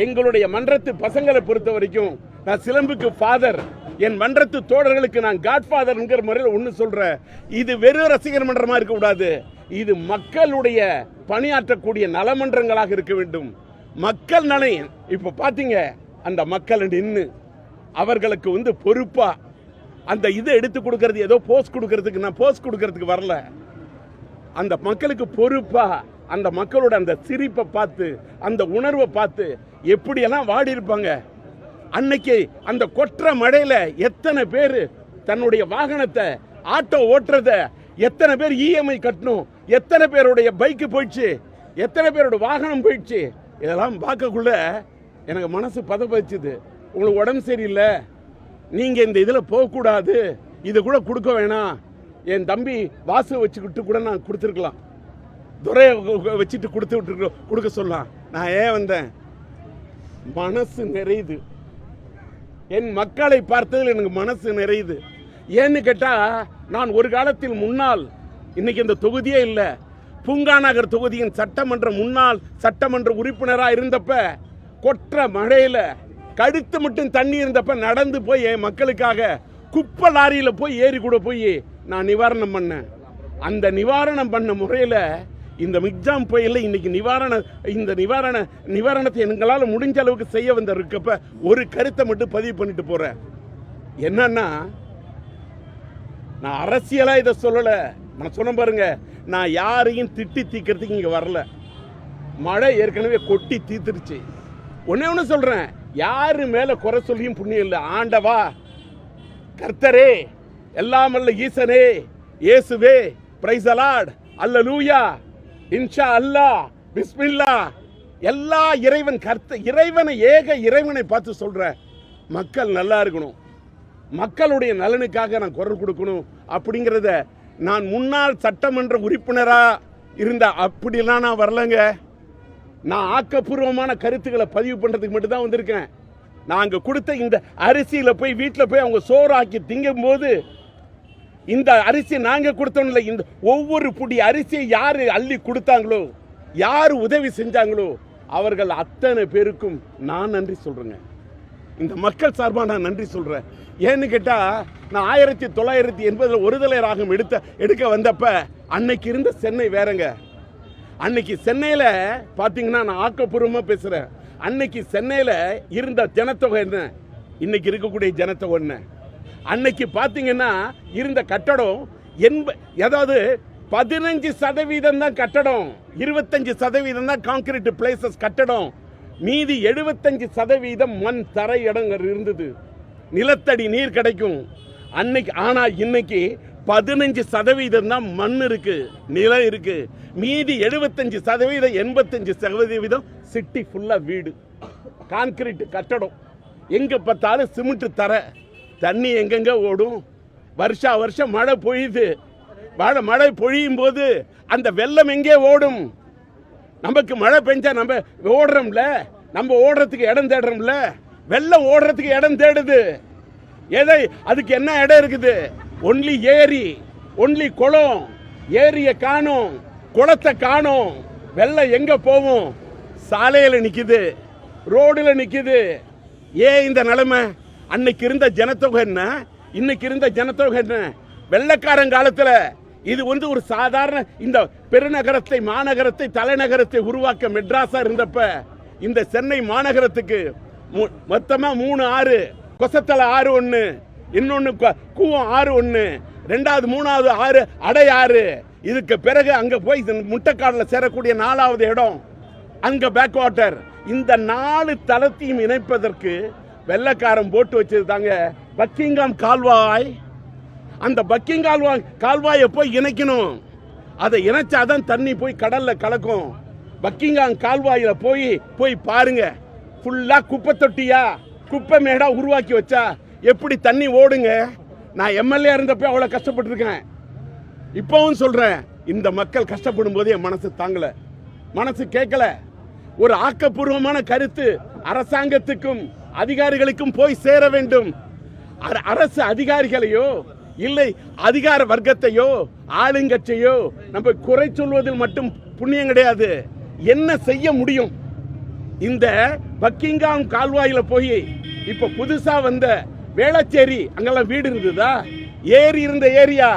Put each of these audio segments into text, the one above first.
எங்களுடைய மன்றத்து பசங்களை பொறுத்த வரைக்கும் நான் சிலம்புக்கு ஃபாதர், என் மன்றத்து தோழர்களுக்கு நான் காட்ஃபாதர்ங்கிற முறையில் ஒன்று சொல்றேன். இது வெறும் ரசிகர் மன்றமா இருக்கக்கூடாது, இது மக்களுடைய பணியாற்றக்கூடிய நலமன்றங்களாக இருக்க வேண்டும். மக்கள் நலன் இப்ப பாத்தீங்க, அந்த மக்கள் நின்று அவர்களுக்கு பொறுப்பா அந்த இதை எடுத்து கொடுக்கறது, ஏதோ போஸ்ட் கொடுக்கறதுக்கு நான் போஸ்ட் கொடுக்கறதுக்கு வரல. அந்த மக்களுக்கு பொறுப்பா அந்த மக்களோட அந்த சிரிப்பை பார்த்து அந்த உணர்வை பார்த்து எப்படியெல்லாம் வாடி இருப்பாங்க. அன்னைக்கு அந்த கொற்ற மழையில எத்தனை பேர் தன்னுடைய வாகனத்தை ஆட்டோ ஓட்டுறத, எத்தனை பேர் இஎம்ஐ கட்டணும், எத்தனை பேருடைய பைக்கு போயிடுச்சு, எத்தனை பேரோட வாகனம் போயிடுச்சு. இதெல்லாம் பார்க்கக்குள்ள எனக்கு மனசு பதப்பதிச்சுது. உங்களுக்கு உடம்பு சரியில்லை, நீங்க இந்த இதில் போகக்கூடாது, இது கூட கொடுக்க வேணாம். என் தம்பி வாசு வச்சுக்கிட்டு கூட நான் கொடுத்துருக்கலாம், துரையை வச்சுட்டு கொடுக்க சொல்லலாம். நான் ஏன் வந்தேன்? மனசு நிறையுது, என் மக்களை பார்த்ததில் எனக்கு மனசு நிறையுது. ஏன்னு கேட்டா, நான் ஒரு காலத்தில் முன்னால், இன்னைக்கு இந்த தொகுதியே இல்லை, பூங்கா நகர் தொகுதியின் சட்டமன்ற முன்னாள் சட்டமன்ற உறுப்பினராக இருந்தப்ப கொற்ற மழையில கழுத்து மட்டும் தண்ணி இருந்தப்ப நடந்து போய் என் மக்களுக்காக குப்பை லாரியில போய் ஏறி கூட போய் நான் நிவாரணம் பண்ணேன். அந்த நிவாரணம் பண்ண முறையில் இந்த மிக்ஜாம் புயல இன்னைக்கு நிவாரணத்தை எங்களால் முடிஞ்ச அளவுக்கு செய்ய வந்த இருக்கப்ப ஒரு கருத்தை மட்டும் பதிவு பண்ணிட்டு போறேன். என்னன்னா, நான் அரசியலா இதை சொல்லல, நான் சொன்ன பாருங்க, நான் யாரையும் திட்டி தீக்கிறதுக்கு இங்க வரல. மழை ஏற்கனவே கொட்டி தீத்துருச்சு. ஒன்னு சொல்றேன், யாரு மேல குறை சொல்லியும் புண்ணியம் இல்லை. ஆண்டவா, கர்த்தரே, எல்லாமல்ல ஈசனே, இயேசுவே, பிரைஸ் தி லார்ட், அல்லேலூயா, இன்ஷா அல்லாஹ், பிஸ்மில்லாஹ், எல்லா இறைவனை ஏக இறைவனை பார்த்து சொல்ற, மக்கள் நல்லா இருக்கணும், மக்களுடைய நலனுக்காக நான் குரல் கொடுக்கணும் அப்படிங்கிறத நான் முன்னாள் சட்டமன்ற உறுப்பினரா இருந்த அப்படிலாம் நான் வரலங்க. நான் ஆக்கப்பூர்வமான கருத்துக்களை பதிவு பண்றதுக்கு மட்டும் தான் வந்திருக்கேன். நாங்க கொடுத்த இந்த அரிசியில போய் வீட்டில் போய் அவங்க சோறு ஆக்கி திங்கும் போது, இந்த அரிசி நாங்க கொடுத்தோம் இல்லை, இந்த ஒவ்வொரு புடி அரிசியை யாரு அள்ளி கொடுத்தாங்களோ, யாரு உதவி செஞ்சாங்களோ, அவர்கள் அத்தனை பேருக்கும் நான் நன்றி சொல்றேங்க. இந்த மக்கள் சார்பாக நான் நன்றி சொல்றேன். ஏன்னு கேட்டா, நான் 1980 ஒருதலை ராகம் எடுக்க வந்தப்ப அன்னைக்கு இருந்த சென்னை வேறங்க. அன்னைக்கு சென்னையில பாத்தீங்கன்னா, நான் ஆக்கப்பூர்வமா பேசுறேன், அன்னைக்கு சென்னையில இருந்த ஜனத்தொகை என்ன, இன்னைக்கு இருக்கக்கூடிய ஜனத்தொகை என்ன? அன்னைக்கு பாத்தீங்கன்னா இருந்த கட்டடம் 15% தான் கட்டடம், 25% தான் கான்கிரீட் பிளேசஸ் கட்டடம், மீதி 75% மண் தரை இடங்கள் இருந்தது, நிலத்தடி நீர் கிடைக்கும் அன்னைக்கு. ஆனா இன்னைக்கு 15% தான் மண் இருக்கு, நிலம் இருக்கு, மீதி 75% 85% சிட்டி ஃபுல்லா வீடு, கான்கிரீட் கட்டடம், எங்க பார்த்தாலும் சிமெண்ட் தரை. தண்ணி எங்கெங்க ஓடும்? வருஷம் மழை பொழியுது, மழை பொழியும் போது அந்த வெள்ளம் எங்கே ஓடும்? நமக்கு மழை பெஞ்சா நம்ம ஓடுறோம்ல, நம்ம ஓடுறதுக்கு இடம் தேடுறோம்ல, வெள்ளம் ஓடுறதுக்கு இடம் தேடுது. அதுக்கு என்ன இடம் இருக்குது? ஒன்லி ஏரி, ஒன்லி குளம். ஏரிய காணோம், குளத்தை காணோம், வெள்ளம் எங்க போகும்? சாலையில நிக்குது, ரோடுல நிக்குது. ஏன் இந்த நிலைமை? அன்னைக்கு இருந்த ஜனத்தொகை என்ன, இன்னைக்கு இருந்த ஜனத்தொகை என்ன? வெள்ளக்காரன் காலத்துல இது ஒரு சாதாரண இந்த பெருநகரத்தை, மாநகரத்தை, தலைநகரத்தை உருவாக்க மெட்ராஸா இருந்தப்ப, இந்த சென்னை மாநகரத்துக்கு மொத்தமா 3 ஆறு, கொசத்தலை ஆறு ஒண்ணு, இன்னொன்னு கூவம் ஆறு ஒண்ணு, ரெண்டாவது 3வது ஆறு அடை ஆறு. இதுக்கு பிறகு அங்க போய் முட்டைக்காடுல சேரக்கூடிய 4வது இடம் அங்க பேக் வாட்டர். இந்த 4 தளத்தையும் இணைப்பதற்கு வெள்ளக்காரன் போட்டு வச்சது தாங்க பக்கிங்காம் கால்வாய். அந்த பக்கிங்காம் கால்வாயை போய் இணைக்கணும். அதை இணைச்சாதான் தண்ணி போய் கடல்ல கலக்கும். பக்கிங்காம் கால்வாயில போய் பாருங்க, ஃபுல்லா குப்பை தொட்டியா, குப்பை மேடா உருவாக்கி வச்சா எப்படி தண்ணி ஓடுங்க? நான் எம்எல்ஏ இருந்தப்ப அவ்வளவு கஷ்டப்பட்டிருக்கேன். இப்பவும் சொல்றேன், இந்த மக்கள் கஷ்டப்படும் போது என் மனசு தாங்கல, மனசு கேட்கல. ஒரு ஆக்கப்பூர்வமான கருத்து அரசாங்கத்துக்கும் அதிகாரிகளுக்கும் போய் சேர வேண்டும். அரசு அதிகாரிகளையோ இல்லை அதிகார வர்க்கத்தையோ ஆளுங்கட்சியோ நம்ம குறை சொல்வதில் மட்டும் புண்ணியம் கிடையாது. என்ன செய்ய முடியும்? இந்த பக்கிங்காம் கால்வாயில போய் இப்ப புதுசா வந்த வேளச்சேரி அங்கெல்லாம் வீடு இருந்ததா? ஏரி இருந்த ஏரியா.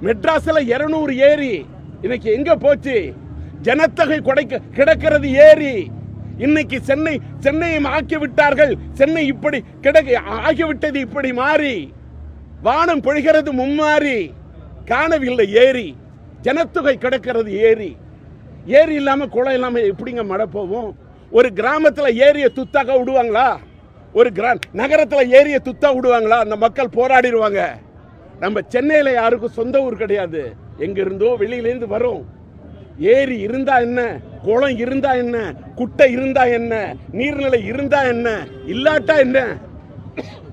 மெட்ராஸ்ல 200 ஏரி இன்னைக்கு எங்க போச்சு? ஜனத்தொகை கிடக்கிறது ஏரி. இன்னைக்கு சென்னையை ஆக்கி விட்டார்கள். சென்னை இப்படி ஆகிவிட்டது. இப்படி மாறி வானம் பொழிகிறது மும்மாறி. காணவில்லை ஏரி. ஜனத்தொகை கிடக்கிறது ஏரி. ஏரி இல்லாம குளம் இல்லாம எப்படிங்க மழை போவோம்? ஒரு கிராமத்துல ஏரிய துத்தாக விடுவாங்களா? ஒரு நகரத்துல ஏரிய துத்தா விடுவாங்களா? அந்த மக்கள் போராடிடுவாங்க. நம்ம சென்னையில யாருக்கும் சொந்த ஊர் கிடையாது. எங்க இருந்தோ வெளியிலேருந்து வரும். ஏரி இருந்தா என்ன, குளம் இருந்தா என்ன, குட்டை இருந்தா என்ன, நீர்நிலை இருந்தா என்ன, இல்லாட்டா என்ன?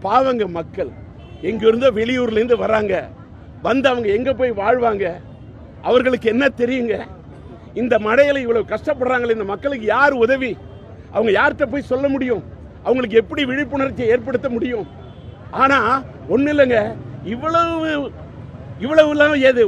பாவங்க மக்கள் எங்க இருந்தோ வெளியூர்ல இருந்து வராங்க. வந்து அவங்க எங்க போய் வாழ்வாங்க? அவர்களுக்கு என்ன தெரியுங்க? இந்த மழையில இவ்வளவு கஷ்டப்படுறாங்களே, இந்த மக்களுக்கு யார் உதவி? அவங்க யார்கிட்ட போய் சொல்ல முடியும்? அவங்களுக்கு எப்படி விழிப்புணர்ச்சியை ஏற்படுத்த முடியும்? ஆனா ஒண்ணு இல்லைங்க, இவ்வளவு ஏது